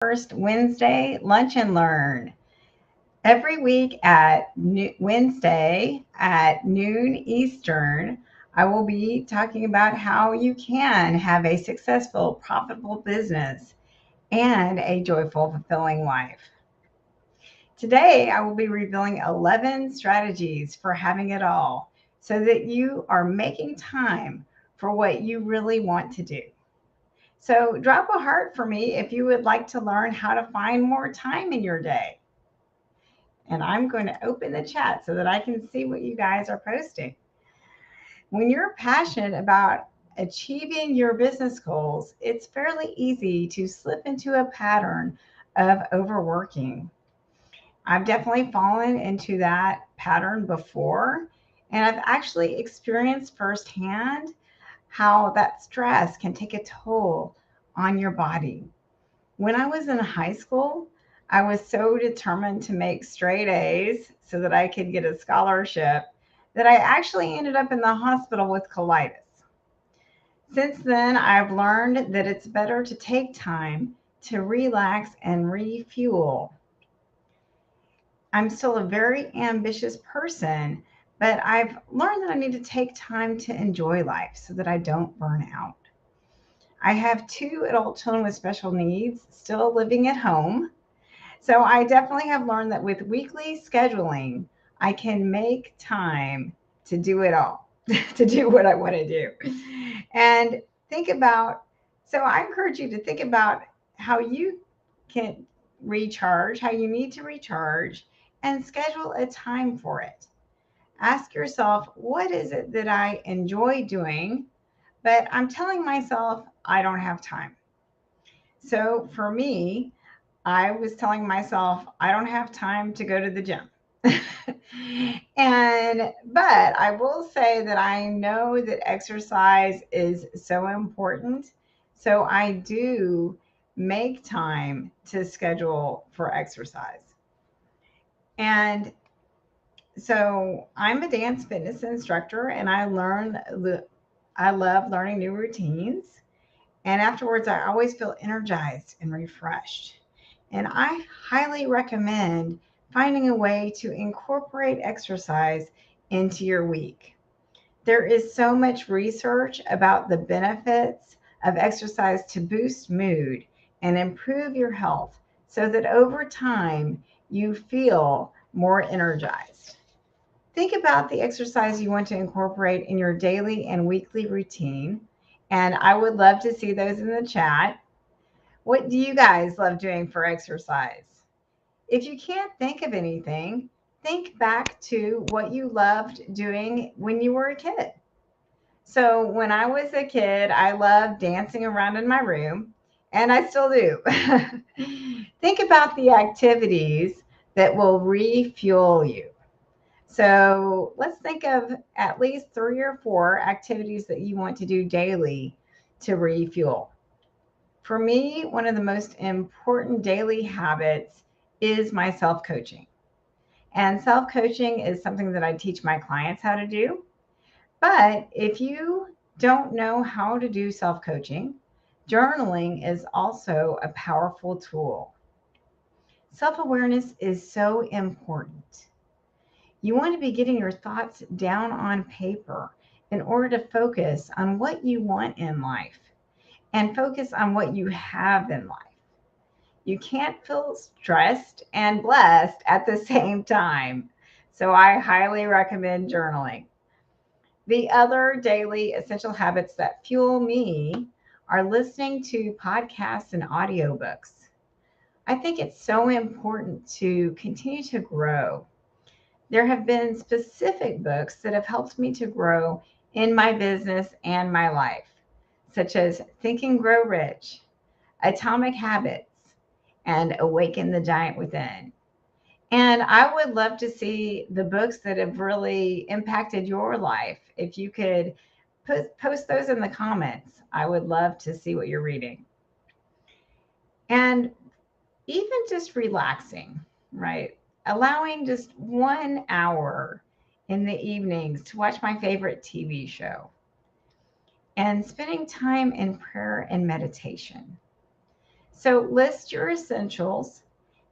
first Wednesday Lunch and Learn. Every week at Wednesday at noon Eastern, I will be talking about how you can have a successful, profitable business and a joyful, fulfilling life. Today, I will be revealing 11 strategies for having it all so that you are making time for what you really want to do. So, drop a heart for me if you would like to learn how to find more time in your day. And I'm going to open the chat so that I can see what you guys are posting. When you're passionate about achieving your business goals, it's fairly easy to slip into a pattern of overworking. I've definitely fallen into that pattern before, and I've actually experienced firsthand how that stress can take a toll on your body. When I was in high school, I was so determined to make straight A's so that I could get a scholarship that I actually ended up in the hospital with colitis. Since then, I've learned that it's better to take time to relax and refuel. I'm still a very ambitious person, but I've learned that I need to take time to enjoy life so that I don't burn out. I have two adult children with special needs still living at home. So I definitely have learned that with weekly scheduling, I can make time to do it all, to do what I want to do. And think about, so I encourage you to think about how you can recharge, how you need to recharge, and schedule a time for it. Ask yourself, what is it that I enjoy doing, but I'm telling myself I don't have time? So for me, I was telling myself I don't have time to go to the gym. But I will say that I know that exercise is so important. So I do make time to schedule for exercise. And so I'm a dance fitness instructor and I love learning new routines. And afterwards I always feel energized and refreshed. And I highly recommend finding a way to incorporate exercise into your week. There is so much research about the benefits of exercise to boost mood and improve your health so that over time you feel more energized. Think about the exercise you want to incorporate in your daily and weekly routine. And I would love to see those in the chat. What do you guys love doing for exercise? If you can't think of anything, think back to what you loved doing when you were a kid. So, when I was a kid, I loved dancing around in my room, and I still do. Think about the activities that will refuel you. So, let's think of at least three or four activities that you want to do daily to refuel. For me, one of the most important daily habits is my self coaching. And self coaching is something that I teach my clients how to do. But if you don't know how to do self coaching, journaling is also a powerful tool. Self awareness is so important. You want to be getting your thoughts down on paper in order to focus on what you want in life and focus on what you have in life. You can't feel stressed and blessed at the same time. So I highly recommend journaling. The other daily essential habits that fuel me are listening to podcasts and audiobooks. I think it's so important to continue to grow. There have been specific books that have helped me to grow in my business and my life, such as Think and Grow Rich, Atomic Habits, and Awaken the Giant Within. And I would love to see the books that have really impacted your life. If you could post those in the comments, I would love to see what you're reading. And even just relaxing, right? Allowing just 1 hour in the evenings to watch my favorite TV show and spending time in prayer and meditation. So list your essentials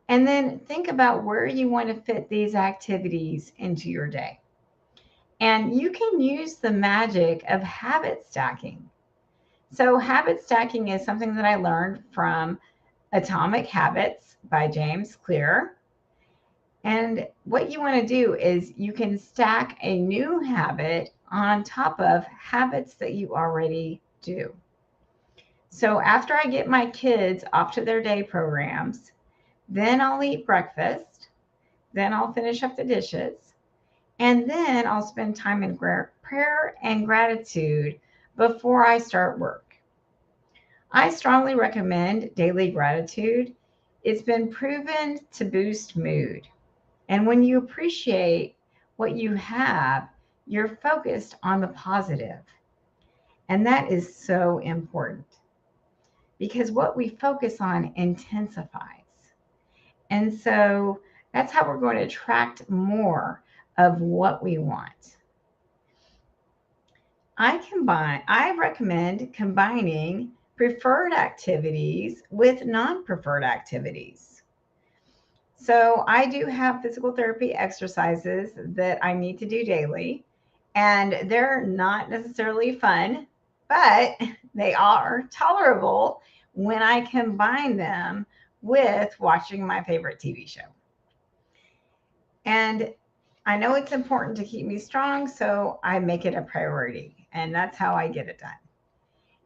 and then think about where you want to fit these activities into your day. And you can use the magic of habit stacking. So, habit stacking is something that I learned from Atomic Habits by James Clear. And what you want to do is you can stack a new habit on top of habits that you already do. So, after I get my kids off to their day programs, then I'll eat breakfast, then I'll finish up the dishes, and then I'll spend time in prayer and gratitude before I start work. I strongly recommend daily gratitude. It's been proven to boost mood. And when you appreciate what you have, you're focused on the positive. And that is so important because what we focus on intensifies. And so that's how we're going to attract more of what we want. I recommend combining preferred activities with non-preferred activities. So I do have physical therapy exercises that I need to do daily, and they're not necessarily fun, but they are tolerable when I combine them with watching my favorite TV show. And I know it's important to keep me strong, so I make it a priority, and that's how I get it done.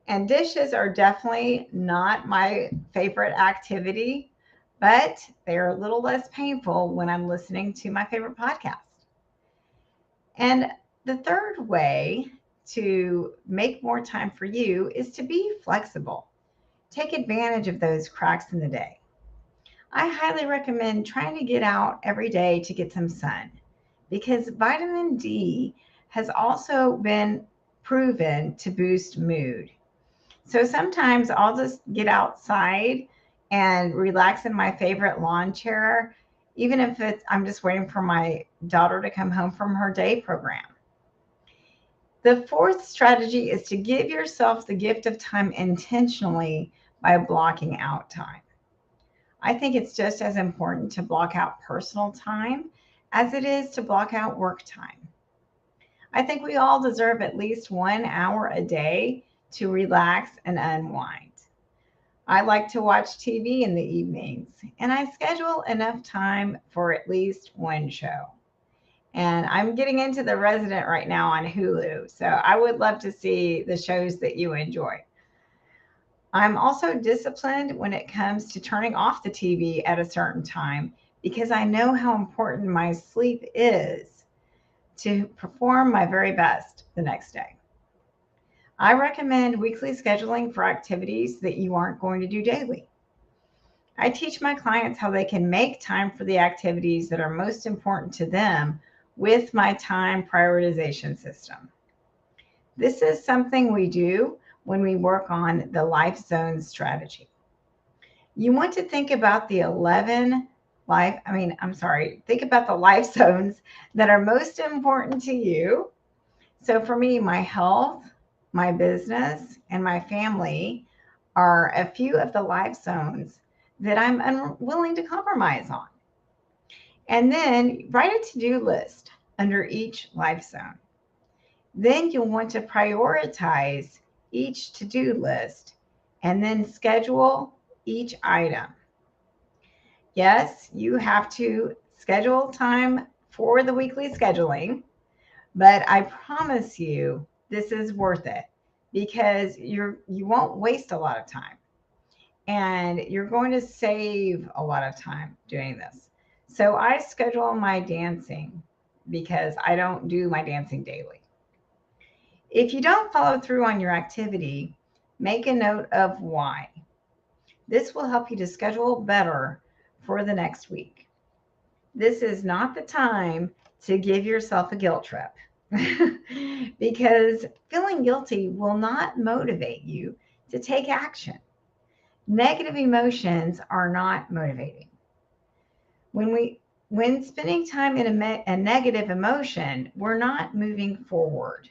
And dishes are definitely not my favorite activity, but they're a little less painful when I'm listening to my favorite podcast. And the third way to make more time for you is to be flexible. Take advantage of those cracks in the day. I highly recommend trying to get out every day to get some sun because vitamin D has also been proven to boost mood. So sometimes I'll just get outside and relax in my favorite lawn chair, even if I'm just waiting for my daughter to come home from her day program. The fourth strategy is to give yourself the gift of time intentionally by blocking out time. I think it's just as important to block out personal time as it is to block out work time. I think we all deserve at least 1 hour a day to relax and unwind. I like to watch TV in the evenings, and I schedule enough time for at least one show. And I'm getting into The Resident right now on Hulu, so I would love to see the shows that you enjoy. I'm also disciplined when it comes to turning off the TV at a certain time because I know how important my sleep is to perform my very best the next day. I recommend weekly scheduling for activities that you aren't going to do daily. I teach my clients how they can make time for the activities that are most important to them with my time prioritization system. This is something we do when we work on the life zone strategy. You want to think about the 11 think about the life zones that are most important to you. So for me, my health, my business, and my family are a few of the life zones that I'm unwilling to compromise on. And then write a to do list under each life zone. Then you'll want to prioritize each to do list and then schedule each item. Yes, you have to schedule time for the weekly scheduling, but I promise you this is worth it because you won't waste a lot of time and you're going to save a lot of time doing this. So I schedule my dancing because I don't do my dancing daily. If you don't follow through on your activity, make a note of why. This will help you to schedule better for the next week. This is not the time to give yourself a guilt trip because feeling guilty will not motivate you to take action. Negative emotions are not motivating. When spending time in a negative emotion, we're not moving forward.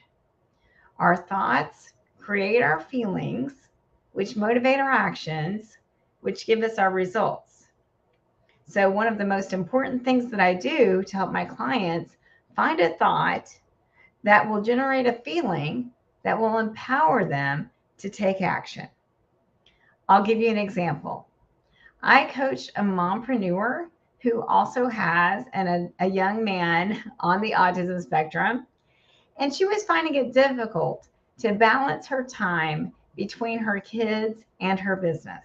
Our thoughts create our feelings, which motivate our actions, which give us our results. So one of the most important things that I do to help my clients find a thought that will generate a feeling that will empower them to take action. I'll give you an example. I coach a mompreneur who also has a young man on the autism spectrum, and she was finding it difficult to balance her time between her kids and her business.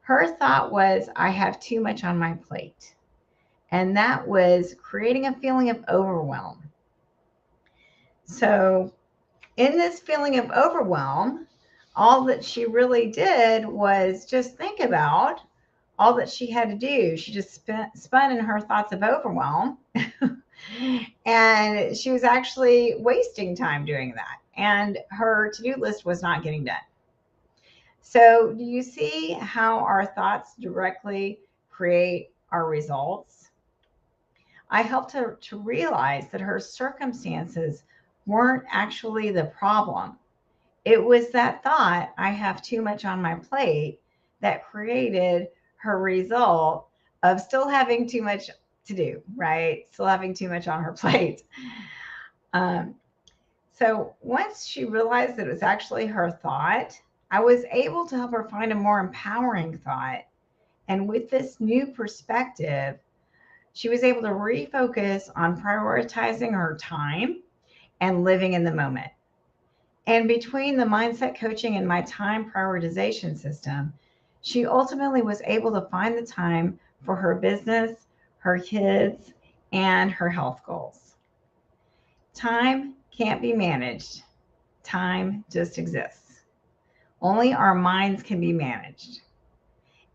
Her thought was, I have too much on my plate. And that was creating a feeling of overwhelm. So, in this feeling of overwhelm, all that she really did was just think about all that she had to do. She just spun in her thoughts of overwhelm. And she was actually wasting time doing that. And her to do list was not getting done. So, do you see how our thoughts directly create our results? I helped her to realize that her circumstances weren't actually the problem. It was that thought, I have too much on my plate, that created her result of still having too much to do, right? Still having too much on her plate. Um, so once she realized that it was actually her thought, I was able to help her find a more empowering thought. And with this new perspective, she was able to refocus on prioritizing her time and living in the moment. And between the mindset coaching and my time prioritization system, she ultimately was able to find the time for her business, her kids, and her health goals. Time can't be managed. Time just exists. Only our minds can be managed.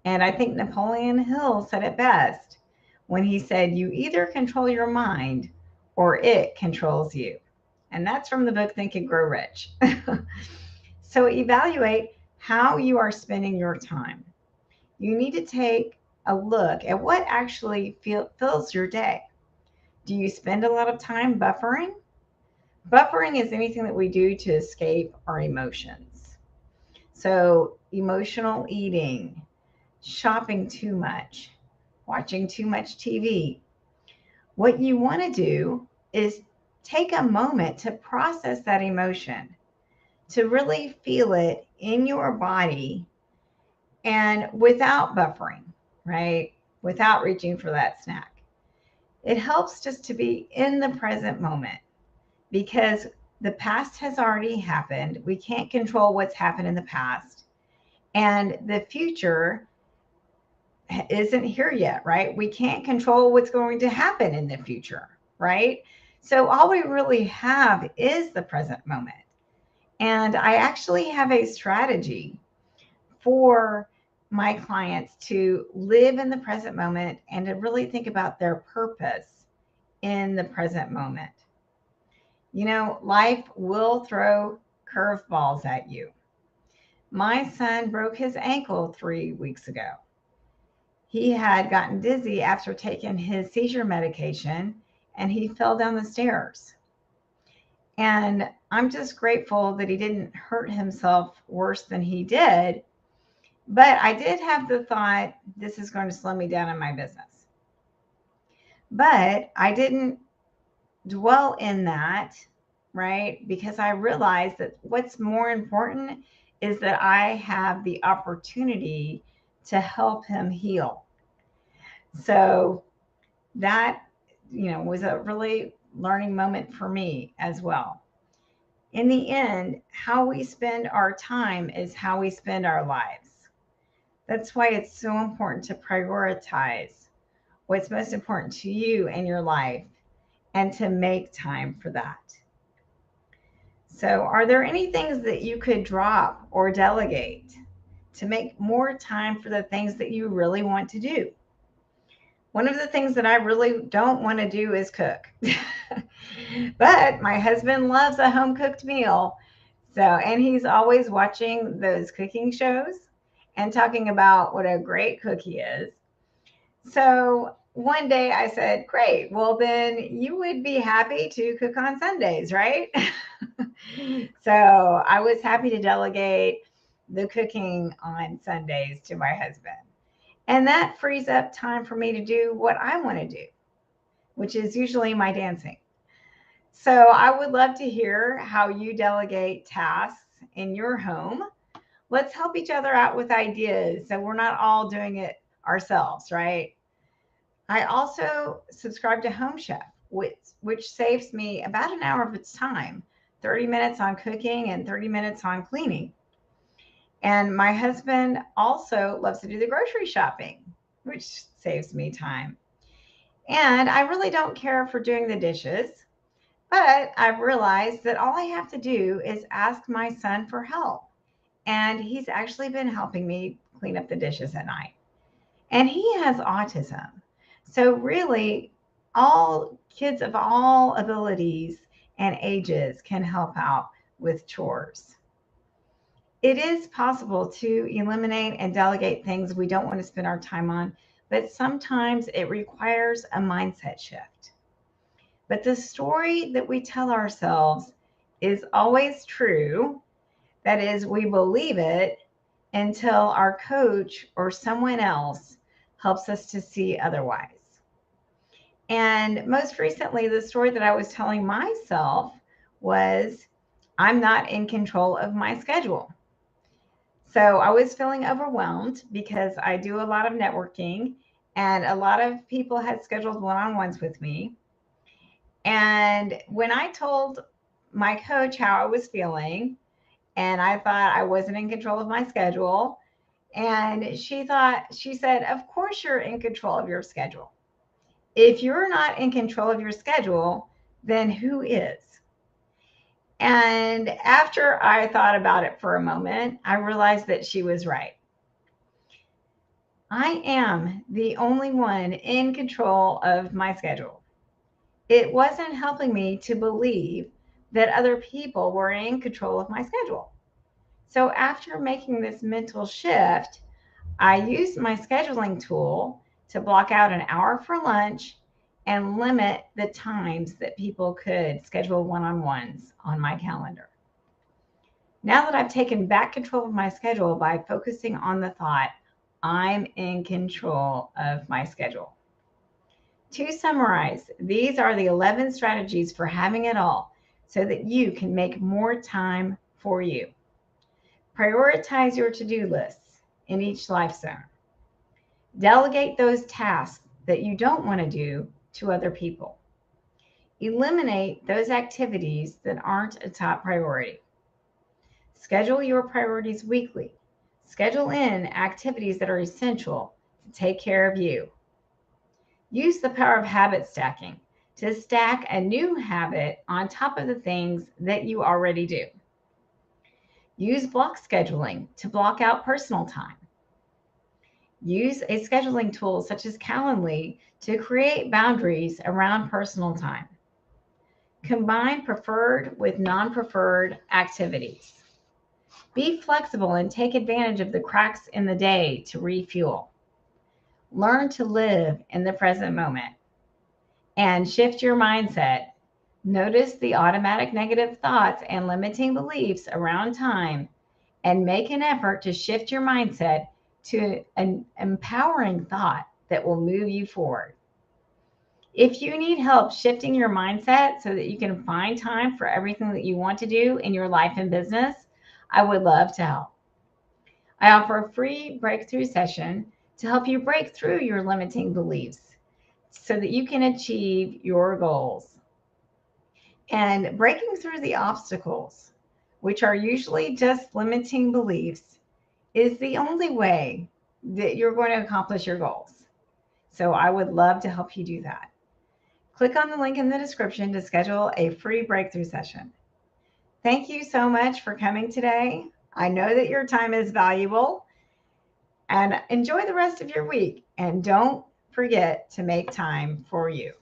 And I think Napoleon Hill said it best when he said, you either control your mind or it controls you. And that's from the book Think and Grow Rich. So evaluate how you are spending your time. You need to take a look at what actually fills your day. Do you spend a lot of time buffering? Buffering is anything that we do to escape our emotions. So emotional eating, shopping too much, watching too much TV. What you want to do is take a moment to process that emotion, to really feel it in your body and without buffering, right? Without reaching for that snack. It helps just to be in the present moment because the past has already happened. We can't control what's happened in the past. And the future isn't here yet, right? We can't control what's going to happen in the future, right? So all we really have is the present moment. And I actually have a strategy for my clients to live in the present moment and to really think about their purpose in the present moment. You know, life will throw curveballs at you. My son broke his ankle 3 weeks ago. He had gotten dizzy after taking his seizure medication and he fell down the stairs. And I'm just grateful that he didn't hurt himself worse than he did. But I did have the thought, this is going to slow me down in my business. But I didn't dwell in that, right? Because I realized that what's more important is that I have the opportunity to help him heal. So that, was a really learning moment for me as well. In the end, how we spend our time is how we spend our lives. That's why it's so important to prioritize what's most important to you in your life and to make time for that. So, are there any things that you could drop or delegate to make more time for the things that you really want to do? One of the things that I really don't want to do is cook. But my husband loves a home cooked meal. So, and he's always watching those cooking shows and talking about what a great cook he is. So, one day I said, great, well, then you would be happy to cook on Sundays, right? So, I was happy to delegate. the cooking on Sundays to my husband. And that frees up time for me to do what I want to do, which is usually my dancing. So I would love to hear how you delegate tasks in your home. Let's help each other out with ideas so we're not all doing it ourselves, right? I also subscribe to Home Chef, which saves me about an hour of its time, 30 minutes on cooking and 30 minutes on cleaning. And my husband also loves to do the grocery shopping, which saves me time. And I really don't care for doing the dishes, but I've realized that all I have to do is ask my son for help. And he's actually been helping me clean up the dishes at night. And he has autism. So, really, all kids of all abilities and ages can help out with chores. It is possible to eliminate and delegate things we don't want to spend our time on, but sometimes it requires a mindset shift. But the story that we tell ourselves is always true. That is, we believe it until our coach or someone else helps us to see otherwise. And most recently, the story that I was telling myself was I'm not in control of my schedule. So I was feeling overwhelmed because I do a lot of networking and a lot of people had scheduled one on ones with me. And when I told my coach how I was feeling, and I thought I wasn't in control of my schedule, and she said, of course you're in control of your schedule. If you're not in control of your schedule, then who is? And after I thought about it for a moment, I realized that she was right. I am the only one in control of my schedule. It wasn't helping me to believe that other people were in control of my schedule. So after making this mental shift, I used my scheduling tool to block out an hour for lunch and limit the times that people could schedule one on ones on my calendar. Now that I've taken back control of my schedule by focusing on the thought, I'm in control of my schedule. To summarize, these are the 11 strategies for having it all so that you can make more time for you. Prioritize your to do lists in each life zone. Delegate those tasks that you don't want to do to other people. Eliminate those activities that aren't a top priority. Schedule your priorities weekly. Schedule in activities that are essential to take care of you. Use the power of habit stacking to stack a new habit on top of the things that you already do. Use block scheduling to block out personal time. Use a scheduling tool such as Calendly to create boundaries around personal time. Combine preferred with non-preferred activities. Be flexible and take advantage of the cracks in the day to refuel. Learn to live in the present moment and shift your mindset. Notice the automatic negative thoughts and limiting beliefs around time and make an effort to shift your mindset to an empowering thought that will move you forward. If you need help shifting your mindset so that you can find time for everything that you want to do in your life and business, I would love to help. I offer a free breakthrough session to help you break through your limiting beliefs so that you can achieve your goals. And breaking through the obstacles, which are usually just limiting beliefs, is the only way that you're going to accomplish your goals. So I would love to help you do that. Click on the link in the description to schedule a free breakthrough session. Thank you so much for coming today. I know that your time is valuable and enjoy the rest of your week. And don't forget to make time for you.